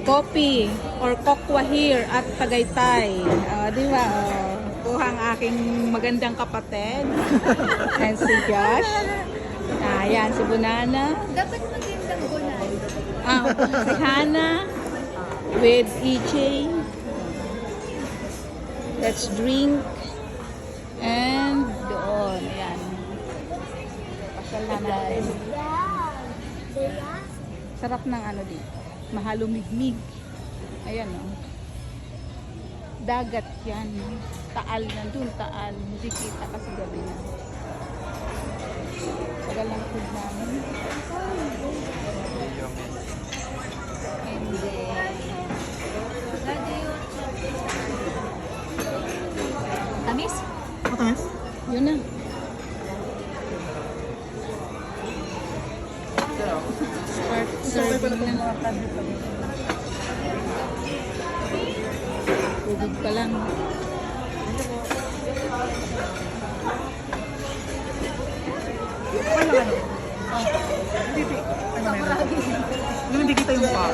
Kopi or kokwa here at Tagaytay. Di ba? Kuha ang aking magandang kapatid. And si Josh. Ayan, si Bunana. Dapat magandang gunan. Si Hannah with EJ. Let's drink. And doon. Ayan. Pasyal na natin. Sarap ng ano dito. Mahalumigmig. Ayan o. Dagat yan. Taal nandun, taal. Hindi kita kasi gabi na. Tagal lang food namin. And then, Tamis? Matamis? yun na. Start serving na. Tubig pa lang. Ano? Hindi kita yung mukha.